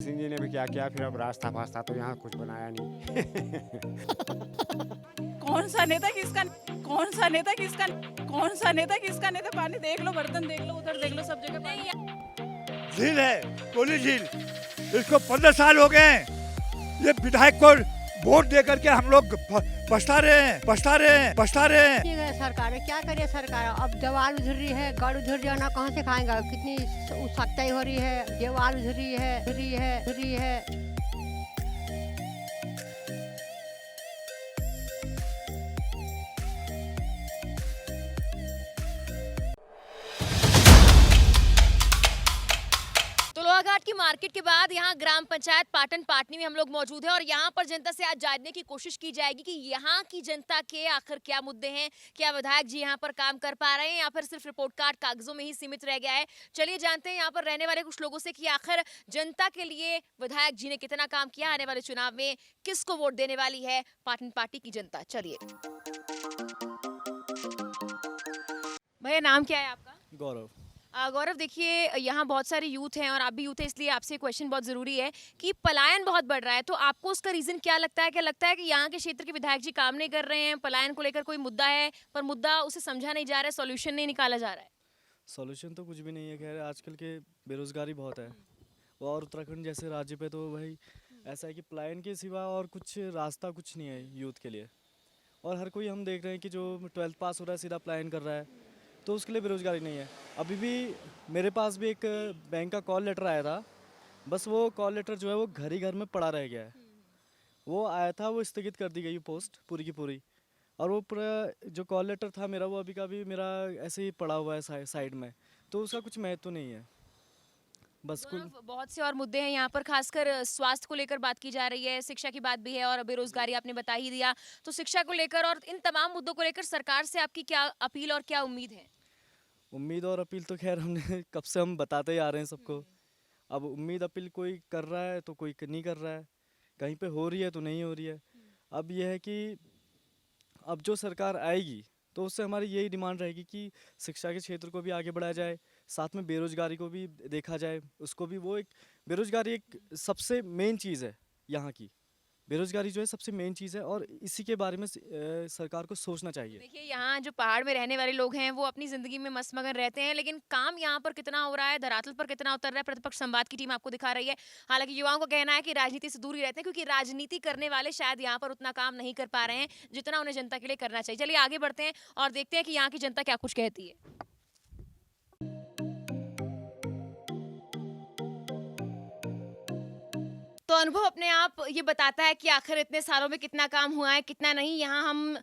सिंह जी ने भी क्या किया, फिर अब रास्ता फास्ता तो यहाँ कुछ बनाया नहीं। कौन सा नेता किसका कौन सा नेता किसका कौन सा नेता किसका नेता पानी देख लो, बर्तन देख लो, उधर देख लो, सब जगह पानी। झील है, कोली झील, इसको 15 साल हो गए हैं। ये विधायक को वोट दे करके हम लोग पछता रहे हैं। ठीक है सरकार है, क्या करे सरकार। अब दीवार उधर रही है, गड़ उधर जाना कहाँ से खाएगा। कितनी सख्ताई हो रही है, दीवार उधर रही है। तो लोहाघाट की मार्केट के बाद यहाँ ग्राम पंचायत पाटन पाटनी में हम लोग मौजूद हैं और यहाँ पर जनता से आज जानने की कोशिश की जाएगी कि यहाँ की जनता के आखिर क्या मुद्दे हैं, क्या विधायक जी यहाँ पर काम कर पा रहे हैं या फिर सिर्फ रिपोर्ट कार्ड कागजों में ही सीमित रह गया है। चलिए जानते हैं यहाँ पर रहने वाले कुछ लोगों से कि आखिर जनता के लिए विधायक जी ने कितना काम किया, आने वाले चुनाव में किसको वोट देने वाली है पाटन पार्टी की जनता। चलिए भैया, नाम क्या है आपका? गौरव। गौरव, देखिए यहाँ बहुत सारे यूथ हैं और आप भी यूथ हैं, इसलिए आपसे क्वेश्चन बहुत ज़रूरी है कि पलायन बहुत बढ़ रहा है, तो आपको उसका रीज़न क्या लगता है? क्या लगता है कि यहाँ के क्षेत्र के विधायक जी काम नहीं कर रहे हैं, पलायन को लेकर कोई मुद्दा है पर मुद्दा उसे समझा नहीं जा रहा है, सॉल्यूशन नहीं निकाला जा रहा है? सॉल्यूशन तो कुछ भी नहीं है। खैर आजकल के बेरोज़गारी बहुत है और उत्तराखंड जैसे राज्य पे तो भाई ऐसा है कि पलायन के सिवा और कुछ रास्ता कुछ नहीं है यूथ के लिए। और हर कोई हम देख रहे हैं कि जो 12th पास हो रहा है सीधा पलायन कर रहा है, तो उसके लिए बेरोज़गारी नहीं है। अभी भी मेरे पास भी एक बैंक का कॉल लेटर आया था, बस वो कॉल लेटर जो है वो घर में पड़ा रह गया है। वो आया था, वो स्थगित कर दी गई पोस्ट पूरी की पूरी, और वो पूरा जो कॉल लेटर था मेरा वो अभी का भी मेरा ऐसे ही पड़ा हुआ है साइड में, तो उसका कुछ महत्व तो नहीं है। बस कुल गौरव, बहुत से और मुद्दे हैं यहाँ पर, खासकर स्वास्थ्य को लेकर बात की जा रही है, शिक्षा की बात भी है और बेरोजगारी आपने बता ही दिया। तो शिक्षा को लेकर और इन तमाम मुद्दों को लेकर सरकार से आपकी क्या अपील और क्या उम्मीद है? उम्मीद और अपील तो खैर हमने कब से हम बताते ही आ रहे हैं सबको। अब उम्मीद अपील कोई कर रहा है तो कोई नहीं कर रहा है, कहीं पे हो रही है तो नहीं हो रही है। अब यह है कि अब जो सरकार आएगी तो उससे हमारी यही डिमांड रहेगी कि शिक्षा के क्षेत्र को भी आगे बढ़ाया जाए, साथ में बेरोजगारी को भी देखा जाए। उसको भी वो एक बेरोजगारी एक सबसे मेन चीज़ है यहाँ की। बेरोजगारी जो है सबसे मेन चीज़ है और इसी के बारे में सरकार को सोचना चाहिए। देखिए, यहाँ जो पहाड़ में रहने वाले लोग हैं वो अपनी जिंदगी में मस्त-मगन रहते हैं, लेकिन काम यहाँ पर कितना हो रहा है, धरातल पर कितना उतर रहा है, प्रतिपक्ष संवाद की टीम आपको दिखा रही है। हालांकि युवाओं का कहना है कि राजनीति से दूर ही रहते हैं क्योंकि राजनीति करने वाले शायद यहाँ पर उतना काम नहीं कर पा रहे हैं जितना उन्हें जनता के लिए करना चाहिए। चलिए आगे बढ़ते हैं और देखते हैं कि यहाँ की जनता क्या कुछ कहती है। तो अनुभव अपने आप ये बताता है कि आखिर इतने सालों में कितना काम हुआ है, कितना नहीं। यहाँ हम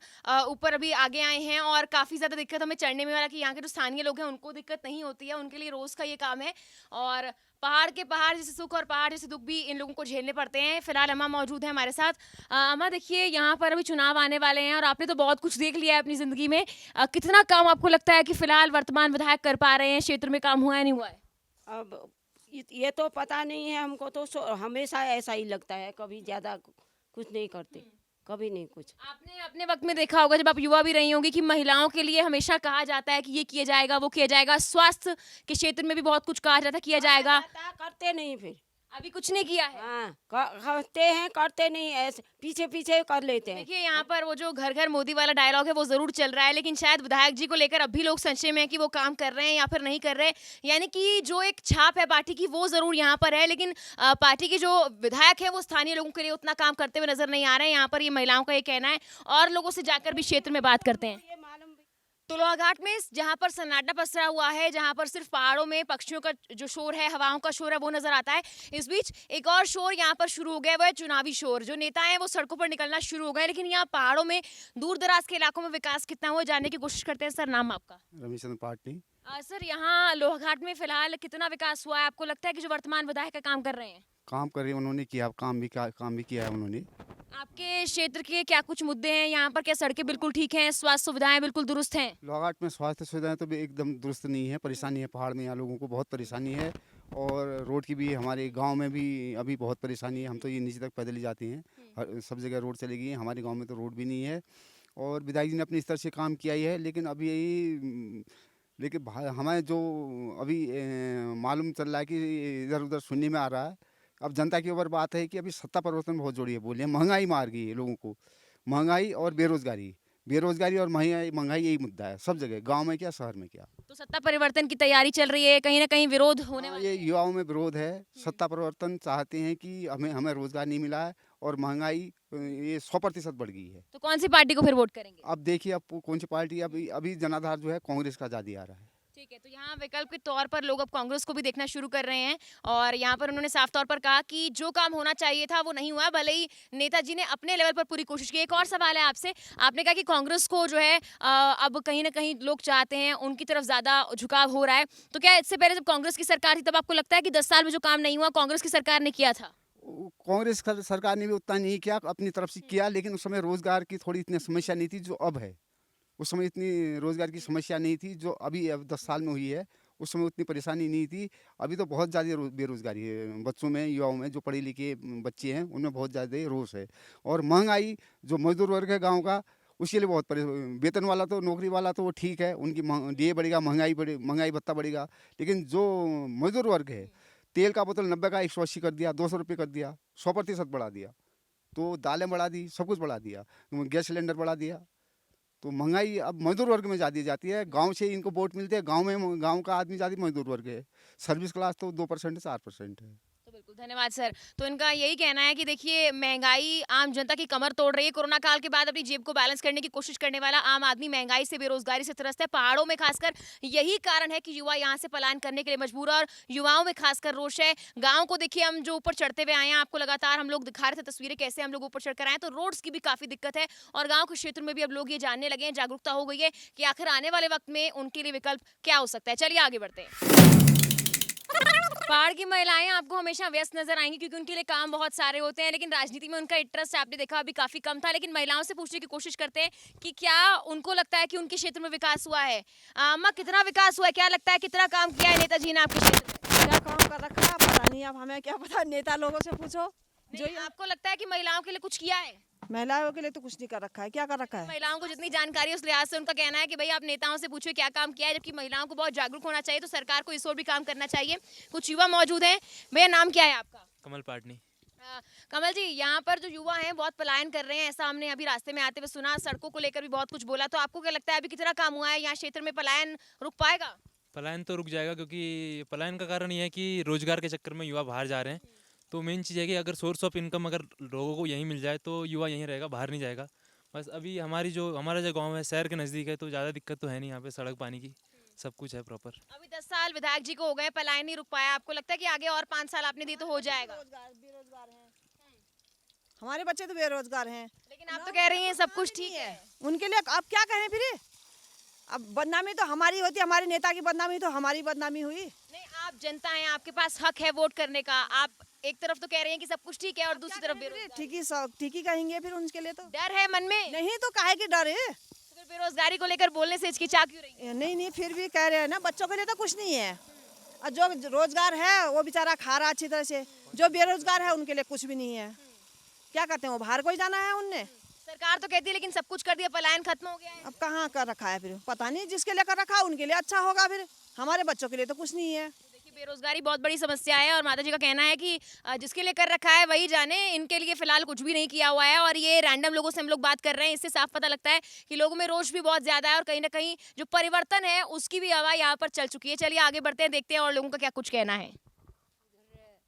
ऊपर अभी आगे आए हैं और काफ़ी ज़्यादा दिक्कत हमें चढ़ने में, वाला कि यहाँ के जो स्थानीय लोग हैं उनको दिक्कत नहीं होती है, उनके लिए रोज़ का ये काम है। और पहाड़ के पहाड़ जैसे सुख और पहाड़ जैसे दुख भी इन लोगों को झेलने पड़ते हैं। फिलहाल अम्मा मौजूद है हमारे साथ। अम्मा, देखिए यहाँ पर अभी चुनाव आने वाले हैं और आपने तो बहुत कुछ देख लिया है अपनी ज़िंदगी में। कितना काम आपको लगता है कि फिलहाल वर्तमान विधायक कर पा रहे हैं, क्षेत्र में काम हुआ है नहीं हुआ है? अब ये तो पता नहीं है हमको, तो हमेशा ऐसा ही लगता है, कभी ज़्यादा कुछ नहीं करते, कभी नहीं कुछ। आपने अपने वक्त में देखा होगा, जब आप युवा भी रही होंगी, कि महिलाओं के लिए हमेशा कहा जाता है कि ये किया जाएगा, वो किया जाएगा। स्वास्थ्य के क्षेत्र में भी बहुत कुछ कहा जाता है किया जाएगा। करते नहीं फिर। अभी कुछ नहीं किया है। हाँ, करते हैं, करते नहीं, ऐसे पीछे पीछे कर लेते हैं। देखिए यहाँ पर वो जो घर घर मोदी वाला डायलॉग है वो जरूर चल रहा है, लेकिन शायद विधायक जी को लेकर अब भी लोग संशय में है कि वो काम कर रहे हैं या फिर नहीं कर रहे। यानी कि जो एक छाप है पार्टी की वो जरूर यहाँ पर है, लेकिन पार्टी के जो विधायक है वो स्थानीय लोगों के लिए उतना काम करते हुए नजर नहीं आ रहे हैं। यहाँ पर ये महिलाओं का ये कहना है और लोगों से जाकर भी क्षेत्र में बात करते हैं। तो लोहाघाट में जहाँ पर सन्नाटा पसरा हुआ है, जहाँ पर सिर्फ पहाड़ों में पक्षियों का जो शोर है, हवाओं का शोर है, वो नजर आता है। इस बीच एक और शोर यहाँ पर शुरू हो गया, वो है चुनावी शोर। जो नेता हैं वो सड़कों पर निकलना शुरू हो गए, लेकिन यहाँ पहाड़ों में दूर दराज के इलाकों में विकास कितना हुआ जानने की कोशिश करते हैं। सर, नाम आपका? रमेशचंद्र पाटनी। सर, यहाँ लोहाघाट में फिलहाल कितना विकास हुआ है? आपको लगता है कि जो वर्तमान विधायक का काम कर रहे हैं? काम कर रही उन्होंने किया, काम भी किया है उन्होंने। आपके क्षेत्र के क्या कुछ मुद्दे हैं यहाँ पर? क्या सड़कें बिल्कुल ठीक हैं, स्वास्थ्य सुविधाएं बिल्कुल दुरुस्त हैं? लोहाघाट में स्वास्थ्य सुविधाएं तो भी एकदम दुरुस्त नहीं है, परेशानी है। पहाड़ में यहाँ लोगों को बहुत परेशानी है और रोड की भी हमारे गांव में भी अभी बहुत परेशानी है। हम तो ये नीचे तक पैदल ही जाते हैं, सब जगह रोड चली गई है, हमारे गांव में तो रोड भी नहीं है। और विधायक जी ने अपने स्तर से काम किया ही है, लेकिन अभी हमें जो अभी मालूम चल रहा है कि इधर उधर सुनने में आ रहा है अब जनता के ऊपर बात है कि अभी सत्ता परिवर्तन बहुत जरूरी है। बोलिए महंगाई मार गई है लोगों को, महंगाई और बेरोजगारी, बेरोजगारी और महंगाई महंगाई यही मुद्दा है सब जगह, गांव में क्या शहर में क्या। तो सत्ता परिवर्तन की तैयारी चल रही है, कहीं ना कहीं विरोध होने हाँ, वाला ये है। युवाओं में विरोध है। सत्ता परिवर्तन चाहते हैं कि हमें हमें रोजगार नहीं मिला है और महंगाई ये 100% बढ़ गई है। तो कौन सी पार्टी को फिर वोट करेंगे? अब देखिए अब कौन सी पार्टी, अभी अभी जनाधार जो है कांग्रेस का ज़्यादा आ रहा है। ठीक है, तो यहाँ विकल्प के तौर पर लोग अब कांग्रेस को भी देखना शुरू कर रहे हैं और यहाँ पर उन्होंने साफ तौर पर कहा कि जो काम होना चाहिए था वो नहीं हुआ, भले ही नेताजी ने अपने लेवल पर पूरी कोशिश की। एक और सवाल है आपसे, आपने कहा कि कांग्रेस को जो है अब कहीं ना कहीं लोग चाहते हैं, उनकी तरफ ज्यादा झुकाव हो रहा है, तो क्या इससे पहले जब कांग्रेस की सरकार थी तब आपको लगता है कि 10 साल में जो काम नहीं हुआ कांग्रेस की सरकार ने किया था? कांग्रेस सरकार ने भी उतना नहीं किया, अपनी तरफ से किया, लेकिन उस समय रोजगार की थोड़ी इतनी समस्या नहीं थी जो अब है। उस समय इतनी रोजगार की समस्या नहीं थी जो अभी अब 10 साल में हुई है। उस समय उतनी परेशानी नहीं थी। अभी तो बहुत ज़्यादा बेरोजगारी है बच्चों में, युवाओं में, जो पढ़े लिखे बच्चे हैं उनमें बहुत ज़्यादा रोष है। और महंगाई, जो मजदूर वर्ग है गाँव का, उसके लिए बहुत वेतन वाला तो, नौकरी वाला तो वो ठीक है, उनकी डीए बढ़ेगा, महंगाई भत्ता बढ़ेगा, लेकिन जो मजदूर वर्ग है, तेल का बोतल 90 का 180 कर दिया, 200 रुपये कर दिया, 100% बढ़ा दिया। तो दालें बढ़ा दी, सब कुछ बढ़ा दिया, गैस सिलेंडर बढ़ा दिया। तो महंगाई अब मजदूर वर्ग में ज़्यादा जाती है। गांव से इनको वोट मिलते हैं, गांव का आदमी ज़्यादा मजदूर वर्ग है। सर्विस क्लास तो 2% 4% है। तो बिल्कुल धन्यवाद सर। तो इनका यही कहना है कि देखिए महंगाई आम जनता की कमर तोड़ रही है। कोरोना काल के बाद अपनी जेब को बैलेंस करने की कोशिश करने वाला आम आदमी महंगाई से, बेरोजगारी से त्रस्त है। पहाड़ों में खासकर यही कारण है कि युवा यहाँ से पलायन करने के लिए मजबूर है और युवाओं में खासकर रोष है। गाँव को देखिए, हम जो ऊपर चढ़ते हुए आए हैं, आपको लगातार हम लोग दिखा रहे थे तस्वीरें कैसे हम लोग ऊपर चढ़कर आए, तो रोड्स की भी काफी दिक्कत है और गाँव के क्षेत्र में भी अब लोग ये जानने लगे हैं, जागरूकता हो गई है कि आखिर आने वाले वक्त में उनके लिए विकल्प क्या हो सकता है। चलिए आगे बढ़ते हैं। पहाड़ की महिलाएं आपको हमेशा व्यस्त नजर आएंगी क्योंकि उनके लिए काम बहुत सारे होते हैं, लेकिन राजनीति में उनका इंटरेस्ट आपने देखा अभी काफी कम था। लेकिन महिलाओं से पूछने की कोशिश करते हैं कि क्या उनको लगता है कि उनके क्षेत्र में विकास हुआ है। अम्मा, कितना विकास हुआ है, क्या लगता है कितना काम किया है नेताजी ने आपके क्षेत्र में? क्या काम कर रखा है पता नहीं, अब हमें क्या पता, नेता लोगों से पूछो। जो नहीं, आपको लगता है कि महिलाओं के लिए कुछ किया है? महिलाओं के लिए तो कुछ नहीं कर रखा है, क्या कर रखा है। महिलाओं को जितनी जानकारी है उस लिहाज से उनका कहना है कि भाई आप नेताओं से पूछिए क्या काम किया है, जबकि महिलाओं को बहुत जागरूक होना चाहिए, तो सरकार को इस ओर भी काम करना चाहिए। कुछ युवा मौजूद हैं। भैया नाम क्या है आपका? कमल पाटनी। कमल जी, यहाँ पर जो युवा हैं बहुत पलायन कर रहे हैं, ऐसा हमने अभी रास्ते में आते हुए सुना, सड़कों को लेकर भी बहुत कुछ बोला, तो आपको क्या लगता है अभी कितना काम हुआ है यहाँ क्षेत्र में, पलायन रुक पाएगा? पलायन तो रुक जाएगा क्योंकि पलायन का कारण ये है कि रोजगार के चक्कर में युवा बाहर जा रहे हैं। तो मेन चीज़ है कि अगर सोर्स ऑफ इनकम अगर लोगों को यहीं मिल जाए तो युवा यहीं रहेगा, बाहर नहीं जाएगा। बस अभी हमारा जो गांव है शहर के नज़दीक है, तो ज़्यादा दिक्कत तो है नहीं, यहाँ पे सड़क पानी की सब कुछ है प्रॉपर। अभी 10 साल विधायक जी को हो गए, पलायन नहीं रुक पाया, आपको लगता है कि आगे और 5 साल आपने दी तो हो जाएगा? बेरोजगार हैं हमारे बच्चे, तो बेरोजगार हैं। लेकिन आप तो कह रही हैं सब कुछ ठीक है। उनके लिए आप क्या कहें फिर, अब बदनामी तो हमारी होती है, हमारे नेता की बदनामी तो हमारी बदनामी हुई। नहीं, आप जनता हैं, आपके पास हक है वोट करने का। आप एक तरफ तो कह रहे हैं कि सब कुछ ठीक है और दूसरी तरफ बेरोजगारी। ठीक ही कहेंगे फिर उनके लिए, तो डर है मन में? नहीं तो काहे की डर है। तो फिर बेरोजगारी को लेकर बोलने से हिचकिचा क्यों रही? नहीं फिर भी कह रहे हैं ना, बच्चों के लिए तो कुछ नहीं है, और जो रोजगार है वो बेचारा खा रहा अच्छी तरह से, जो बेरोजगार है उनके लिए कुछ भी नहीं है। क्या करते हैं, वो बाहर को ही जाना है उनने। सरकार तो कहती है लेकिन सब कुछ कर दिया, पलायन खत्म हो गया है। अब कहाँ कर रखा है फिर, पता नहीं, जिसके लिए कर रखा है उनके लिए अच्छा होगा, फिर हमारे बच्चों के लिए तो कुछ नहीं है। देखिए बेरोजगारी बहुत बड़ी समस्या है और माता जी का कहना है कि जिसके लिए कर रखा है वही जाने, इनके लिए फिलहाल कुछ भी नहीं किया हुआ है। और ये रैंडम लोगों से हम लोग बात कर रहे हैं, इससे साफ पता लगता है कि लोगों में रोष भी बहुत ज्यादा है और कहीं ना कहीं जो परिवर्तन है उसकी भी हवा यहाँ पर चल चुकी है। चलिए आगे बढ़ते हैं, देखते हैं और लोगों का क्या कुछ कहना है।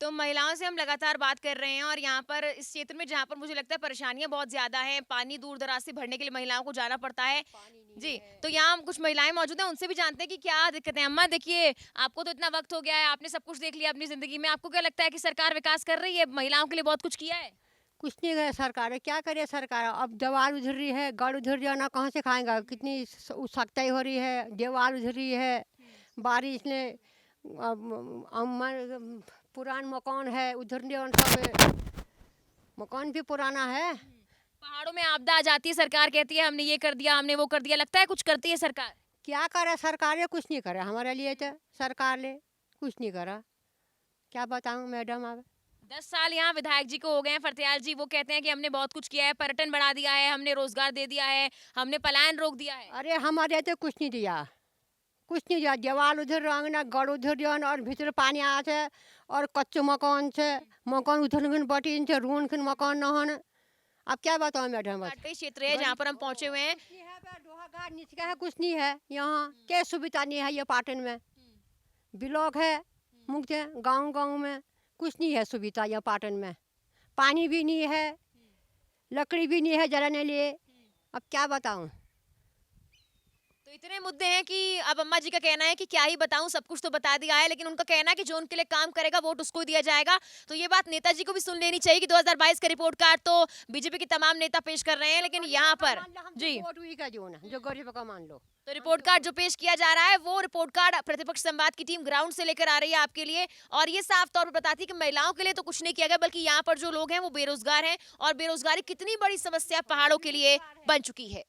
तो महिलाओं से हम लगातार बात कर रहे हैं और यहाँ पर इस क्षेत्र में जहाँ पर मुझे लगता है परेशानियां बहुत ज़्यादा हैं, पानी दूर दराज से भरने के लिए महिलाओं को जाना पड़ता है जी। तो यहाँ कुछ महिलाएं मौजूद हैं, उनसे भी जानते हैं कि क्या दिक्कतें हैं। अम्मा देखिए, आपको तो इतना वक्त हो गया है, आपने सब कुछ देख लिया अपनी ज़िंदगी में, आपको क्या लगता है कि सरकार विकास कर रही है, महिलाओं के लिए बहुत कुछ किया है? कुछ नहीं गया सरकार, क्या करे सरकार, अब दीवार उधर रही है, गढ़ उधर जाना कहाँ से खाएगा, कितनी सख्ताई हो रही है, दीवार उधर रही है, बारिश ने पुरान मकान है उधर, सब मकान भी पुराना है। पहाड़ों में आपदा आ जाती है, सरकार कहती है हमने ये कर दिया, हमने वो कर दिया, लगता है कुछ करती है सरकार? क्या करे सरकार, कुछ नहीं करे हमारे लिए, तो सरकार ने कुछ नहीं करा, क्या बताऊँ मैडम। अब 10 साल यहाँ विधायक जी को हो गए हैं, फरतेयाल जी, वो कहते हैं कि हमने बहुत कुछ किया है, पर्यटन बढ़ा दिया है, हमने रोजगार दे दिया है, हमने पलायन रोक दिया है। अरे हमारे तो कुछ नहीं दिया, कुछ नहीं जा देवाल उधर रंगना गड़ उधर जन और भीतर पानी आते और कच्चे मकान से मकान उधर खन बटीन से रून खन मकान न अब क्या बताऊँ मैडम बस घाट का ही क्षेत्र है जहाँ पर हम पहुंचे हुए हैं। डोहाघाट नीचे का है कुछ नहीं है यहाँ क्या सुविधा नहीं है ये पाटन में ब्लॉक है मुख्य गांव में कुछ नहीं है सुविधा यहाँ पाटन में पानी भी नहीं है लकड़ी भी नहीं है जलाने लिए अब क्या बताऊँ। तो इतने मुद्दे हैं कि अब अम्मा जी का कहना है कि क्या ही बताऊं, सब कुछ तो बता दिया है, लेकिन उनका कहना है कि जो उनके लिए काम करेगा वोट उसको ही दिया जाएगा। तो ये बात नेताजी को भी सुन लेनी चाहिए कि 2022 का रिपोर्ट कार्ड तो बीजेपी के तमाम नेता पेश कर रहे हैं, लेकिन यहाँ पर जी जो गरीब का मान लो तो रिपोर्ट कार्ड जो पेश किया जा रहा है वो रिपोर्ट कार्ड प्रतिपक्ष संवाद की टीम ग्राउंड से लेकर आ रही है आपके लिए, और ये साफ तौर पर बताती है कि महिलाओं के लिए तो कुछ नहीं किया गया, बल्कि यहाँ पर जो लोग हैं वो बेरोजगार हैं, और बेरोजगारी कितनी बड़ी समस्या पहाड़ों के लिए बन चुकी है।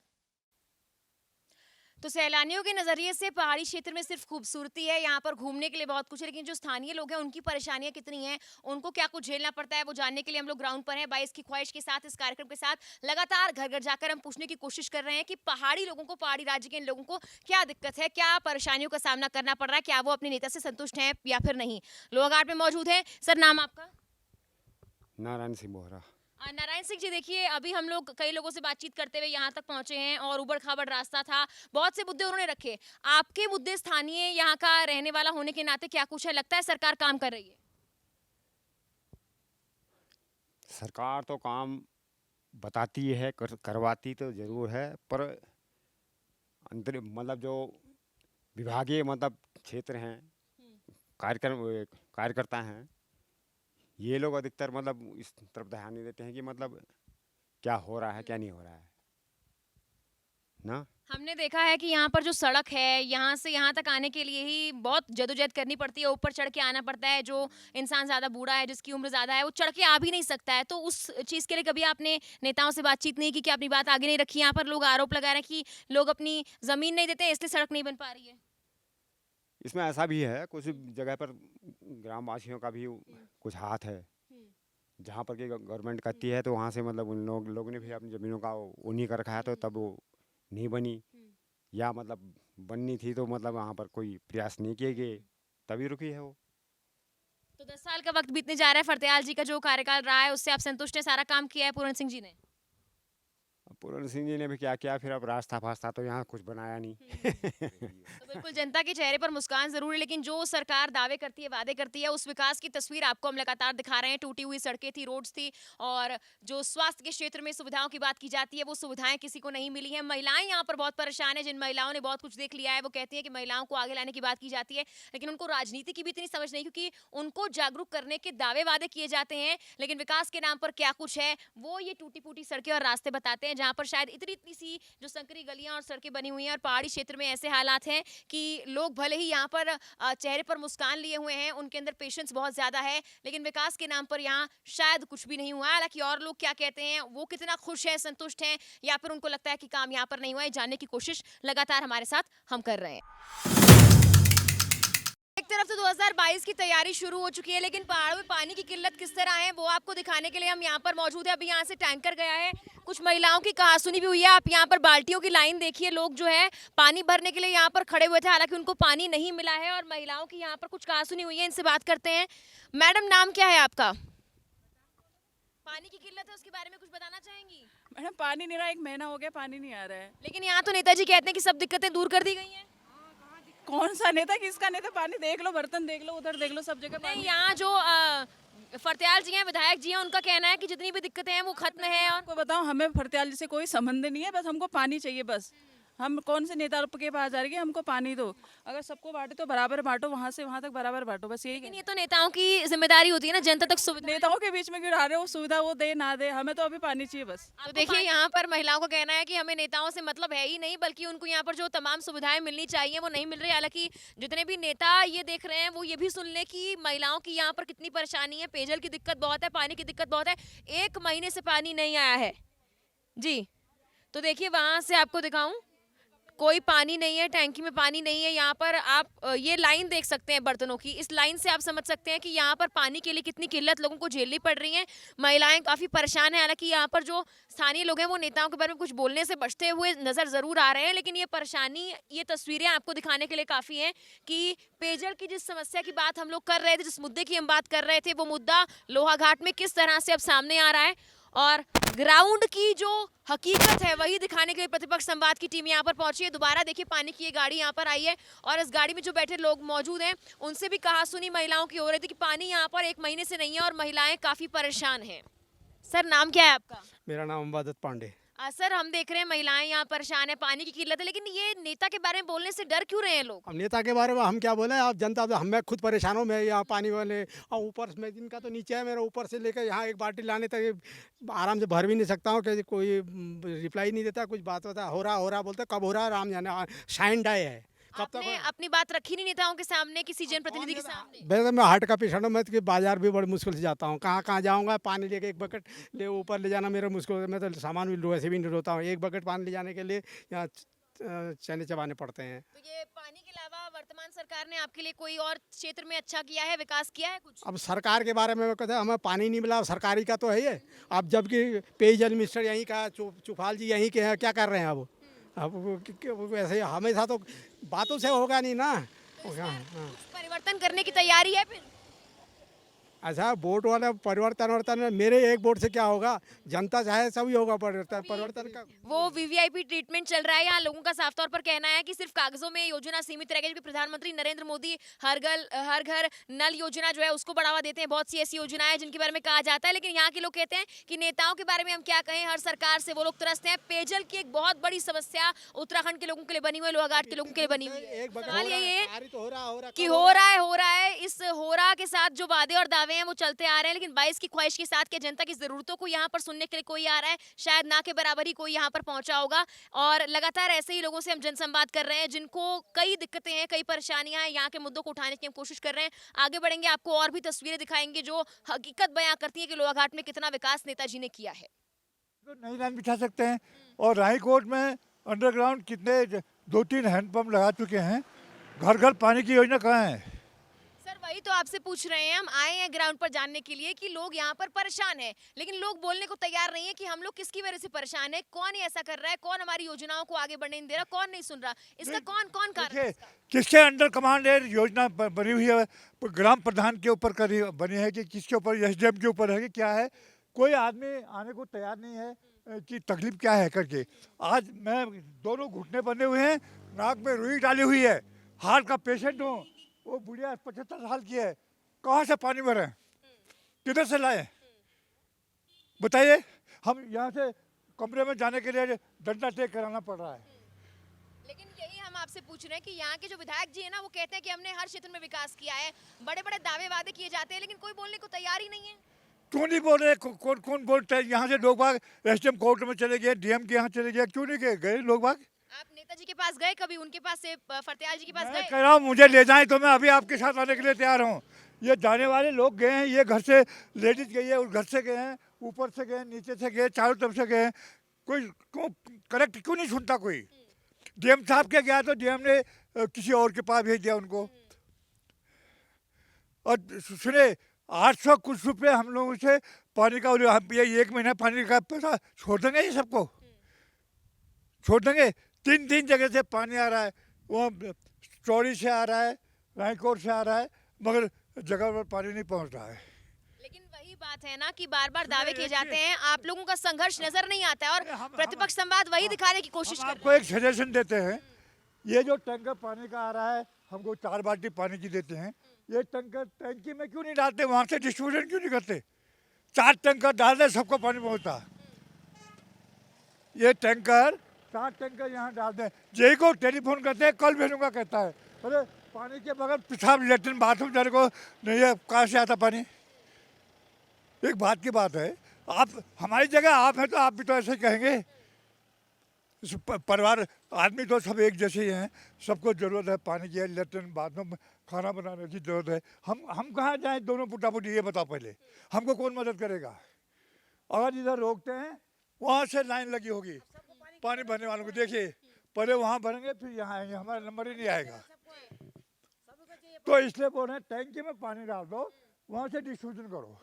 तो सैलानियों के नज़रिए से पहाड़ी क्षेत्र में सिर्फ खूबसूरती है, यहाँ पर घूमने के लिए बहुत कुछ है, लेकिन जो स्थानीय लोग हैं उनकी परेशानियां कितनी हैं, उनको क्या कुछ झेलना पड़ता है, वो जानने के लिए हम लोग ग्राउंड पर हैं। 22 की ख्वाहिश के साथ इस कार्यक्रम के साथ लगातार घर घर जाकर हम पूछने की कोशिश कर रहे हैं कि पहाड़ी लोगों को, पहाड़ी राज्य के इन लोगों को क्या दिक्कत है, क्या परेशानियों का सामना करना पड़ रहा है, क्या वो अपने नेता से संतुष्ट हैं या फिर नहीं। लोहाघाट में मौजूद है। सर, नाम आपका? नारायण सिंह बोहरा। नारायण सिंह जी, देखिए अभी हम लोग कई लोगों से बातचीत करते हुए यहाँ तक पहुँचे हैं और उबड़ खाबड़ रास्ता था, बहुत से मुद्दे उन्होंने रखे। आपके मुद्दे स्थानीय यहाँ का रहने वाला होने के नाते क्या कुछ है, लगता है सरकार काम कर रही है? सरकार तो काम बताती है, करवाती तो ज़रूर है, पर अंतर मतलब जो विभागीय मतलब क्षेत्र हैं, कार्यकर्ता हैं, ये लोग अधिकतर मतलब इस तरफ ध्यान नहीं देते हैं कि मतलब क्या हो रहा है क्या नहीं हो रहा है ना। हमने देखा है कि यहाँ पर जो सड़क है, यहाँ से यहाँ तक आने के लिए ही बहुत जदोजहद करनी पड़ती है, ऊपर चढ़ के आना पड़ता है। जो इंसान ज़्यादा बूढ़ा है, जिसकी उम्र ज़्यादा है, वो चढ़ के आ भी नहीं सकता है। तो उस चीज़ के लिए कभी आपने नेताओं से बातचीत नहीं की कि अपनी बात आगे नहीं रखी? यहाँ पर लोग आरोप लगा रहे हैं कि लोग अपनी ज़मीन नहीं देते इसलिए सड़क नहीं बन पा रही है। इसमें ऐसा भी है, कुछ जगह पर ग्रामवासियों का भी कुछ हाथ है, जहाँ पर कि गवर्नमेंट करती है तो वहाँ से मतलब उन लोगों ने भी अपनी ज़मीनों का वो नहीं कर रखा है, तो तब वो नहीं बनी, या मतलब बननी थी तो मतलब वहाँ पर कोई प्रयास नहीं किए गए, तभी रुकी है वो। तो 10 साल का वक्त बीतने जा रहा है, फरतेयाल जी का जो कार्यकाल रहा है उससे आप संतुष्ट हैं? सारा काम किया है पूरण सिंह जी ने? पूरण सिंह जी ने भी क्या किया, फिर अब रास्ता फास्ता तो यहाँ कुछ बनाया नहीं। तो बिल्कुल जनता के चेहरे पर मुस्कान जरूर है, लेकिन जो सरकार दावे करती है, वादे करती है, उस विकास की तस्वीर आपको हम लगातार दिखा रहे हैं। टूटी हुई सड़कें थी, रोड्स थी, और जो स्वास्थ्य के क्षेत्र में सुविधाओं की बात की जाती है वो सुविधाएं किसी को नहीं मिली है। महिलाएं यहाँ पर बहुत परेशान है, जिन महिलाओं ने बहुत कुछ देख लिया है वो कहती है कि महिलाओं को आगे लाने की बात की जाती है, लेकिन उनको राजनीति की भी इतनी समझ नहीं, क्योंकि उनको जागरूक करने के दावे वादे किए जाते हैं, लेकिन विकास के नाम पर क्या कुछ है वो ये टूटी फूटी सड़कें और रास्ते बताते हैं, जहाँ पर शायद इतनी सी जो संकरी गलियां और सड़कें बनी हुई हैं। और पहाड़ी क्षेत्र में ऐसे हालात हैं कि लोग भले ही यहाँ पर चेहरे पर मुस्कान लिए हुए हैं, उनके अंदर पेशेंस बहुत ज्यादा है, लेकिन विकास के नाम पर यहाँ शायद कुछ भी नहीं हुआ। हालांकि और लोग क्या कहते हैं, वो कितना खुश हैं, संतुष्ट हैं, या फिर उनको लगता है कि काम यहाँ पर नहीं हुआ है, जानने की कोशिश लगातार हमारे साथ हम कर रहे हैं। एक तरफ तो 2022 की तैयारी शुरू हो चुकी है, लेकिन पहाड़ों में पानी की किल्लत किस तरह है वो आपको दिखाने के लिए हम यहाँ पर मौजूद है। अभी यहाँ से टैंकर गया है, कुछ महिलाओं की कहासुनी भी हुई है। आप यहाँ पर बाल्टियों की लाइन देखिए, लोग जो है पानी भरने के लिए यहाँ पर खड़े हुए थे, हालांकि उनको पानी नहीं मिला है, और महिलाओं की यहाँ पर कुछ कहासुनी हुई है। इनसे बात करते हैं। मैडम, नाम क्या है आपका? पानी की किल्लत है, उसके बारे में कुछ बताना चाहेंगी? मैडम, पानी नहीं रहा, 1 महीना हो गया, पानी नहीं आ रहा है। लेकिन यहाँ तो नेताजी कहते हैं कि सब दिक्कतें दूर कर दी गई हैं। कौन सा नेता, किसका नेता? पानी देख लो, बर्तन देख लो, उधर देख लो, सब जगह नहीं, पानी। यहाँ जो फरतेयाल जी हैं, विधायक जी हैं, उनका कहना है कि जितनी भी दिक्कतें हैं वो खत्म है। और आपको बताऊं, हमें फरतेयाल जी से कोई संबंध नहीं है, बस हमको पानी चाहिए। बस हम कौन से नेता के पास जा रहे हैं, हमको पानी दो। अगर सबको बांटे तो बराबर बांटो, वहाँ से वहाँ तक बराबर बांटो, बस यही। लेकिन ये तो नेताओं की जिम्मेदारी होती है ना, जनता तक सुविधा। नेताओं के बीच में क्यों आ रहे हो? सुविधा वो दे ना दे, हमें तो अभी पानी चाहिए बस। तो देखिए, यहाँ पर महिलाओं का कहना है कि हमें नेताओं से मतलब है ही नहीं, बल्कि उनको यहाँ पर जो तमाम सुविधाएं मिलनी चाहिए वो नहीं मिल रही। हालांकि जितने भी नेता ये देख रहे हैं वो ये भी सुन ले कि महिलाओं की यहाँ पर कितनी परेशानी है। पेयजल की दिक्कत बहुत है, पानी की दिक्कत बहुत है, 1 महीने से पानी नहीं आया है जी। तो देखिए, वहाँ से आपको दिखाऊं, कोई पानी नहीं है, टैंकी में पानी नहीं है। यहाँ पर आप ये लाइन देख सकते हैं बर्तनों की। इस लाइन से आप समझ सकते हैं कि यहाँ पर पानी के लिए कितनी किल्लत लोगों को झेलनी पड़ रही है। महिलाएं काफ़ी परेशान हैं। हालांकि यहाँ पर जो स्थानीय लोग हैं वो नेताओं के बारे में कुछ बोलने से बचते हुए नज़र ज़रूर आ रहे हैं, लेकिन ये परेशानी, ये तस्वीरें आपको दिखाने के लिए काफ़ी हैं कि पेयजल की जिस समस्या की बात हम लोग कर रहे थे, जिस मुद्दे की हम बात कर रहे थे, वो मुद्दा लोहाघाट में किस तरह से अब सामने आ रहा है और ग्राउंड की जो हकीकत है वही दिखाने के लिए प्रतिपक्ष संवाद की टीम यहाँ पर पहुंची है। दोबारा देखिए पानी की ये गाड़ी यहाँ पर आई है और इस गाड़ी में जो बैठे लोग मौजूद हैं उनसे भी कहा सुनी महिलाओं की हो रही थी कि पानी यहाँ पर 1 महीने से नहीं है और महिलाएं काफ़ी परेशान हैं। सर, नाम क्या है आपका? मेरा नाम अम्बादत पांडे। सर, हम देख रहे हैं महिलाएं यहाँ परेशान है, पानी की किल्लत है, लेकिन ये नेता के बारे में बोलने से डर क्यों रहे हैं लोग? अब नेता के बारे में हम क्या बोले, आप जनता, मैं खुद परेशान हूँ। मैं यहाँ पानी वाले और ऊपर में इनका तो नीचे है, मेरा ऊपर से लेकर यहाँ एक बाल्टी लाने तक आराम से भर भी नहीं सकता हूँ कि कोई रिप्लाई नहीं देता। कुछ बात होता हो रहा बोलते, कब हो रहा है राम जाने। शाइन डाई है, कब तक आपने अपनी बात रखी नहीं नेताओं के सामने, किसी जनप्रतिनिधि के सामने? वैसे मैं हार्ट का पेशेंट हूँ। मैं तो बाजार भी बड़ी मुश्किल से जाता हूँ। कहाँ कहाँ जाऊँगा, पानी लेके एक बकेट ले ऊपर ले जाना मेरा मुश्किल। मैं तो सामान भी वैसे भी नहीं ढोता हूँ। एक बकेट पानी ले जाने के लिए यहाँ चने चबाने पड़ते हैं। तो ये पानी के अलावा वर्तमान सरकार ने आपके लिए कोई और क्षेत्र में अच्छा किया है, विकास किया है कुछ? अब सरकार के बारे में कहते हैं हमें पानी नहीं मिला, सरकारी का तो है ये। अब जबकि पेयजल मिनिस्टर यहीं का चुफाल जी यहीं के हैं, क्या कर रहे हैं अब वैसे हमेशा तो बातों से होगा नहीं ना। कुछ परिवर्तन करने की तैयारी है फिर? अच्छा, वोट वाला परिवर्तन मेरे एक वोट से क्या होगा? जनता चाहे सभी होगा परिवर्तन का। वो वीवीआईपी ट्रीटमेंट चल रहा है यहाँ, लोगों का साफ तौर पर कहना है कि सिर्फ कागजों में योजना सीमित रह गई, क्योंकि प्रधानमंत्री नरेंद्र मोदी हर घर नल योजना जो है उसको बढ़ावा देते हैं। बहुत सी ऐसी योजनाएं हैं जिनके बारे में कहा जाता है, लेकिन यहाँ के लोग कहते हैं कि नेताओं के बारे में हम क्या कहें, हर सरकार से वो लोग त्रस्त हैं। पेयजल की एक बहुत बड़ी समस्या उत्तराखंड के लोगों के लिए बनी हुई है, लोहाघाट के लोगों के लिए बनी हुई है। सवाल यही है कि हो रहा है। इस हो रहा के साथ जो वादे और दावे हैं वो चलते आ रहे हैं, लेकिन 22 की ख्वाहिश के साथ के जनता की जरूरतों को यहाँ पर सुनने के लिए कोई आ रहा है, शायद ना के बराबर ही कोई यहाँ पर पहुंचा होगा। और लगातार ऐसे ही लोगों से हम जनसंवाद कर रहे हैं जिनको कई दिक्कतें हैं, कई परेशानियां हैं, यहाँ के मुद्दों को उठाने की हम कोशिश कर रहे हैं। आगे बढ़ेंगे, आपको और भी तस्वीरें दिखाएंगे जो हकीकत बयां करती है कि लोहाघाट में कितना विकास नेताजी ने किया है। तो नई लाइन बिछा सकते हैं। और रानीकोट में अंडरग्राउंड कितने 2-3 हैंडपम्प लगा चुके हैं। घर घर पानी की योजना कहाँ है? सर, वही तो आपसे पूछ रहे हैं। हम आए हैं ग्राउंड पर जानने के लिए कि लोग यहाँ पर परेशान हैं, लेकिन लोग बोलने को तैयार नहीं है कि हम लोग किसकी वजह से परेशान है, कौन ही ऐसा कर रहा है, कौन हमारी योजनाओं को आगे बढ़ने नहीं दे रहा, कौन नहीं सुन रहा। इसका कौन कारण है? किसके अंडर कमांड है योजना बनी हुई है? ग्राम प्रधान के ऊपर बनी है कि किसके ऊपर, एसडीएम के ऊपर है कि क्या है? कोई आदमी आने को तैयार नहीं है कि तकलीफ क्या है करके। आज मैं दोनों घुटने बंधे हुए हैं, नाक में रुई डाली हुई है, हार्ट का पेशेंट हूँ। वो बुढ़िया 75 साल की है, कहाँ से पानी भरे, किधर से लाए बताइए? हम यहाँ से कमरे में जाने के लिए डंडा टेक कराना पड़ रहा है। लेकिन यही हम आपसे पूछ रहे हैं कि यहाँ के जो विधायक जी है ना, वो कहते हैं कि हमने हर क्षेत्र में विकास किया है, बड़े बड़े दावे वादे किए जाते हैं, लेकिन कोई बोलने को तैयार ही नहीं है। क्यों नहीं बोल रहे? कौन बोलता है? यहाँ से लोग बाग एसडीएम कोर्ट में चले गए, डीएम के यहाँ चले गए, क्यों नहीं गए लोग बाग? आप नेताजी के पास गए कभी? उनके पास से फतेहाल जी के पास गए? कह रहा हूँ मुझे ले जाएं तो मैं अभी आपके साथ आने के लिए तैयार हूँ। ये जाने वाले लोग गए हैं, ये घर से लेडीज गई है, उस घर से गए हैं, ऊपर से गए, नीचे से गए, चारों तरफ से गए। कोई क्यों करेक्ट क्यों नहीं सुनता कोई? डीएम साहब के गया तो डीएम ने किसी और के पास भेज दिया उनको। और सुने, 800 कुछ रुपये हम लोगों से पानी का, ये 1 महीना पानी का पैसा छोड़ देंगे, ये सबको छोड़ देंगे। 3 जगह से पानी आ रहा है, वो चौड़ी से आ रहा है, रानीकोट से आ रहा है, मगर जगह पर पानी नहीं पहुंच रहा है। लेकिन वही बात है ना कि बार बार दावे किए जाते हैं, आप लोगों का संघर्ष नजर नहीं आता है, और प्रतिपक्ष संवाद वही दिखाने की कोशिश कर रहे हैं। आपको एक सजेशन देते हैं, ये जो टैंकर पानी का आ रहा है, हमको 4 बाल्टी पानी की देते हैं, ये टैंकर टैंकी में क्यों नहीं डालते? वहाँ से डिस्ट्रीब्यूशन क्यों नहीं करते? 4 टैंकर डाल दे, सबको पानी पहुँचता। ये टैंकर 4 टैंकर यहाँ डाल दें। जेई को टेलीफोन करते हैं, कल भेजूंगा कहता है। अरे पानी के बगैर पेशाब, लेटरिन, बाथरूम जाने को नहीं है, कहाँ से आता पानी? एक बात की बात है, आप हमारी जगह आप हैं तो आप भी तो ऐसे ही कहेंगे। परिवार आदमी तो सब एक जैसे ही हैं, सबको ज़रूरत है पानी की, लेटरिन, बाथरूम, खाना बनाने की ज़रूरत है। हम कहाँ जाएँ दोनों पुटापुटी? ये बताओ पहले, हमको कौन मदद करेगा? अगर इधर रोकते हैं, वहाँ से लाइन लगी होगी पानी भरने वालों को। देखिए पहले वहाँ भरेंगे फिर यहाँ आएंगे, हमारा नंबर ही नहीं आएगा। तो इसलिए बोल रहे हैं टैंकी में पानी डाल दो, वहाँ से डिस्ट्रीब्यूशन करो।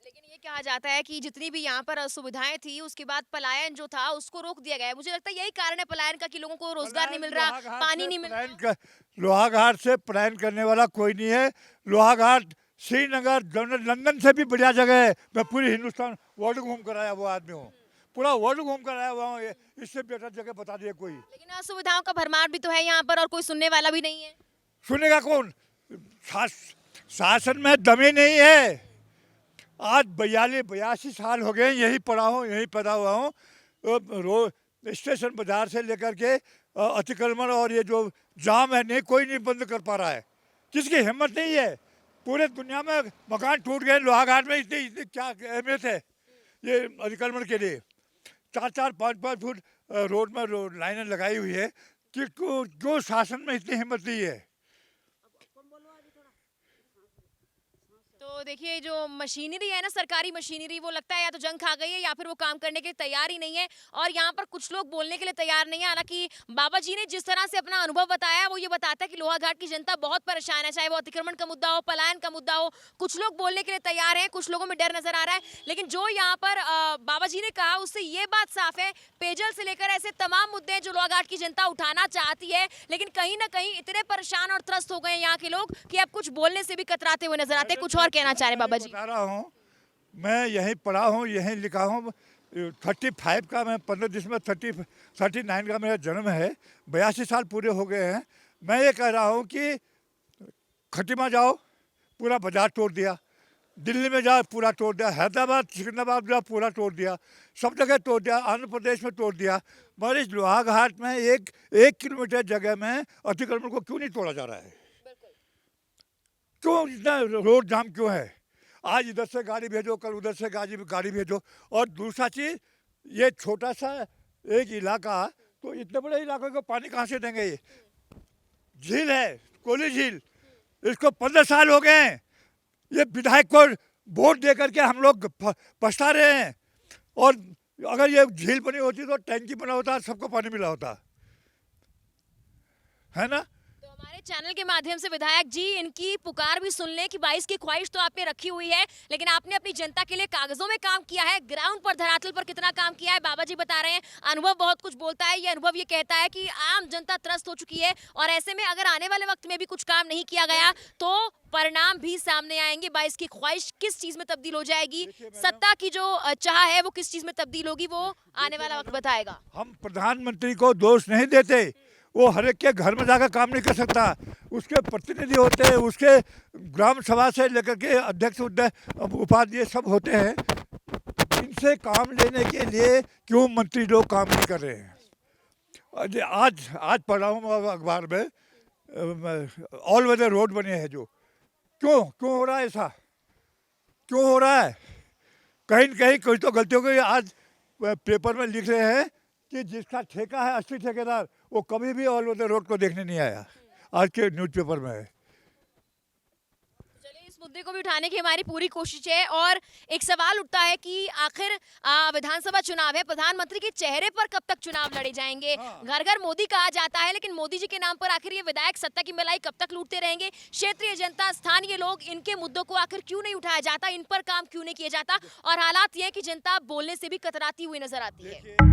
लेकिन ये कहा जाता है कि जितनी भी यहाँ पर असुविधाएं थी उसके बाद पलायन जो था उसको रोक दिया गया है। मुझे लगता है यही कारण है पलायन का कि लोगों को रोजगार नहीं मिल रहा, पानी नहीं मिल रहा। लोहाघाट से पलायन करने वाला कोई नहीं है। लोहाघाट श्रीनगर लंदन से भी बढ़िया जगह है। मैं पूरी हिंदुस्तान वर्ल्ड घूम कर आया वो आदमी हूँ, पूरा वर्ल्ड घूम कर आया हुआ हूँ, इससे बेहतर जगह बता दिए कोई। लेकिन असुविधाओं का भरमार भी तो है यहाँ पर और कोई सुनने वाला भी नहीं है। सुनेगा कौन? शासन में दम ही नहीं है। आज 82 साल हो गए यही पढ़ा हूँ, यही पैदा हुआ हूँ। रोड स्टेशन बाजार से लेकर के अतिक्रमण और ये जो जाम है, नहीं कोई नहीं बंद कर पा रहा है। किसकी हिम्मत नहीं है। पूरे दुनिया में मकान टूट गए, लोहाघाट में इतनी क्या अहमियत है ये अतिक्रमण के लिए। 4-4, 5-5 फुट रोड में लाइनें लगाई हुई है कि क्यों शासन में इतनी हिम्मत नहीं है। तो देखिए जो मशीनरी है ना, सरकारी मशीनरी, वो लगता है या तो जंग खा गई है या फिर वो काम करने के लिए तैयार ही नहीं है। और यहाँ पर कुछ लोग बोलने के लिए तैयार नहीं है। हालांकि बाबा जी ने जिस तरह से अपना अनुभव बताया वो ये बताता है कि लोहाघाट की जनता बहुत परेशान है, चाहे वो अतिक्रमण का मुद्दा हो, पलायन का मुद्दा हो। कुछ लोग बोलने के लिए तैयार है, कुछ लोगों में डर नजर आ रहा है। लेकिन जो यहाँ पर बाबा जी ने कहा उससे ये बात साफ है, पेयजल से लेकर ऐसे तमाम मुद्दे जो लोहाघाट की जनता उठाना चाहती है, लेकिन कहीं ना कहीं इतने परेशान और त्रस्त हो गए यहाँ के लोग कि अब कुछ बोलने से भी कतराते हुए नजर आते हैं। कुछ और कहना चाह रहे बाबा जी? बता रहा हूँ, मैं यहीं पढ़ा हूँ, यहीं लिखा हूँ। 35 का मैं 15 दिसंबर 39 का मेरा जन्म है। 82 साल पूरे हो गए हैं। मैं ये कह रहा हूँ कि खटिमा जाओ, पूरा बाजार तोड़ दिया। दिल्ली में जाओ, पूरा तोड़ दिया। हैदराबाद सिकंदराबाद जाओ, पूरा तोड़ दिया। सब जगह तोड़ दिया। आंध्र प्रदेश में तोड़ दिया। मगर इस लोहाघाट में एक किलोमीटर जगह में अतिक्रमण को क्यों नहीं तोड़ा जा रहा है? क्यों इतना रोड जाम क्यों है? आज इधर से गाड़ी भेजो, कल उधर से गाड़ी भेजो। और दूसरा चीज़, ये छोटा सा एक इलाका, तो इतने बड़े इलाके को पानी कहाँ से देंगे? ये झील है, कोली झील, इसको 15 साल हो गए हैं। ये विधायक को वोट दे करके हम लोग पछता रहे हैं। और अगर ये झील बनी होती तो टैंकी बना होता, सबको पानी मिला होता, है ना? हमारे चैनल के माध्यम से विधायक जी इनकी पुकार भी सुन लें कि 22 की ख्वाहिश तो आपने रखी हुई है, लेकिन आपने अपनी जनता के लिए कागजों में काम किया है, ग्राउंड पर धरातल पर कितना काम किया है बाबा जी बता रहे हैं। अनुभव बहुत कुछ बोलता है। ये अनुभव ये कहता है कि आम जनता त्रस्त हो चुकी है और ऐसे में अगर आने वाले वक्त में भी कुछ काम नहीं किया गया तो परिणाम भी सामने आएंगे। 22 की ख्वाहिश किस चीज में तब्दील हो जाएगी, सत्ता की जो चाह है वो किस चीज में तब्दील होगी, वो आने वाला वक्त बताएगा। हम प्रधानमंत्री को दोष नहीं देते, वो हर एक के घर में जाकर काम नहीं कर सकता। उसके प्रतिनिधि होते हैं, उसके ग्राम सभा से लेकर के अध्यक्ष उपाध्यक्ष सब होते हैं। इनसे काम लेने के लिए क्यों मंत्री लोग काम नहीं कर रहे हैं? आज पढ़ा हूँ अखबार में, ऑल वेदर रोड बने हैं जो, क्यों हो रहा है ऐसा? क्यों हो रहा है? कहीं न कहीं कुछ तो गलती हो गई। आज पेपर में लिख रहे हैं कि जिसका ठेका है 80 ठेकेदार, वो कभी भी ऑल ओवर द रोड को देखने नहीं आया। आज के न्यूज़पेपर में है। चलिए, इस मुद्दे को भी उठाने की हमारी पूरी कोशिश है। और एक सवाल उठता है कि आखिर विधानसभा चुनाव है, प्रधानमंत्री के चेहरे पर कब तक चुनाव लड़े जाएंगे? घर घर मोदी कहा जाता है, लेकिन मोदी जी के नाम पर आखिर ये विधायक सत्ता की मलाई कब तक लूटते रहेंगे? क्षेत्रीय जनता, स्थानीय लोग, इनके मुद्दों को आखिर क्यों नहीं उठाया जाता, इन पर काम क्यों नहीं किया जाता? और हालात ये है कि जनता बोलने से भी कतराती हुई नजर आती है।